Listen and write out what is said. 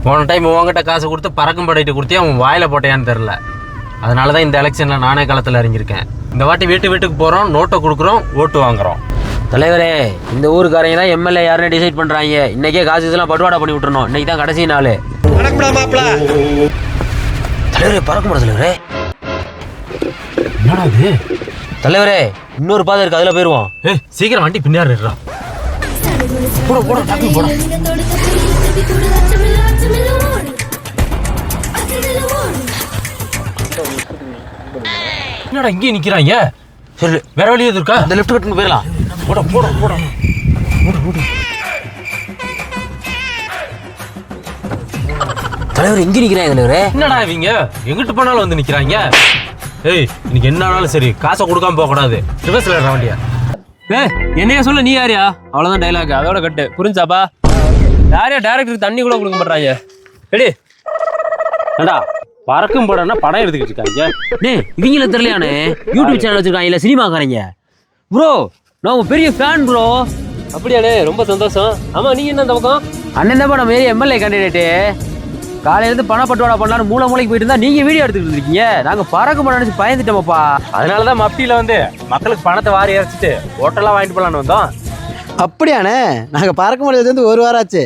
போன டைம் உங்ககிட்ட காசு கொடுத்து பறக்கும் படையிட்டு கொடுத்தே அவன் வாயில போட்டையான்னு தெரில. அதனால தான் இந்த எலெக்ஷனில் நானே களத்தில் இறங்கியிருக்கேன். இந்த வாட்டி வீட்டுக்கு போகிறோம், நோட்டை கொடுக்குறோம், ஓட்டு வாங்குறோம். தலைவரே, இந்த ஊருக்காரங்க தான் எம்எல்ஏ யாருன்னு டிசைட் பண்ணுறாங்க. இன்றைக்கே காசு இதெல்லாம் பட்டுவாடா பண்ணி விட்டுறணும். இன்றைக்கி தான் கடைசி நாள். தலைவரே பறக்க முடியாது தலைவரே. என்னடா இது தலைவரே, இன்னொரு பாதை இருக்கு, அதில் போயிடுவோம். சீக்கிரம் வண்டி பின்னாடி இருடா. போட போட டக்கு போட. என்னடா இங்கே நிற்கிறாங்க? சரி, வேற வழி எது இருக்கா? இந்த லெஃப்ட் கட்டுன்னு போயிடலாம். போட போட போட போட. தலைவர் எங்கே நிற்கிறாங்க தலைவரே? என்னடா இவங்க எங்கிட்டு போனாலும் வந்து நிற்கிறாங்க. ஏய், இன்னைக்கு என்ன ஆனாலும் சரி காசை கொடுக்காம போகக்கூடாது. ரிவர்ஸ்ல ஏற வண்டியா. என்னைய சொல்ல நீ யாரியா? அவ்வளவுதான் டைலாக், அதோட கட்டு. புரிஞ்சாப்பா? யாரையா டைரக்டருக்கு தண்ணி கூட கொடுக்க மாட்டாங்க. ரெடி? ஏண்டா பறக்கும் படம்னா படம் எடுத்துக்கிட்டு இருக்காங்க. டேய், இவங்கள தெரியலையானே யூடியூப் சேனல் வச்சிருக்காங்க, இல்ல சினிமாக்காரங்க. ப்ரோ, நான் உங்க பெரிய ஃபேன் ப்ரோ. அப்படியானே, ரொம்ப சந்தோஷம். ஆமா, நீங்க என்ன இந்த பக்கம்? அண்ணன் தான் நம்ம ஏரியா எம்எல்ஏ கேண்டிடேட்டு. காலையிலேருந்து பணப்பட்டுவாடா பண்ணலான்னு மூளைக்கு போயிட்டு இருந்தா நீங்க வீடியோ எடுத்துக்கிட்டு இருக்கீங்க. நாங்க பறக்க மாட்டோம் நினைச்சு பயந்துட்டோமப்பா. அதனாலதான் மப்டியில வந்து மக்களுக்கு பணத்தை வாரி இறைச்சிட்டு ஹோட்டல்லாம் வாங்கிட்டு போலான்னு வந்தோம். அப்படியாண்ணே, நாங்கள் பறக்க முடியாது வந்து ஒரு வாரம் ஆச்சு.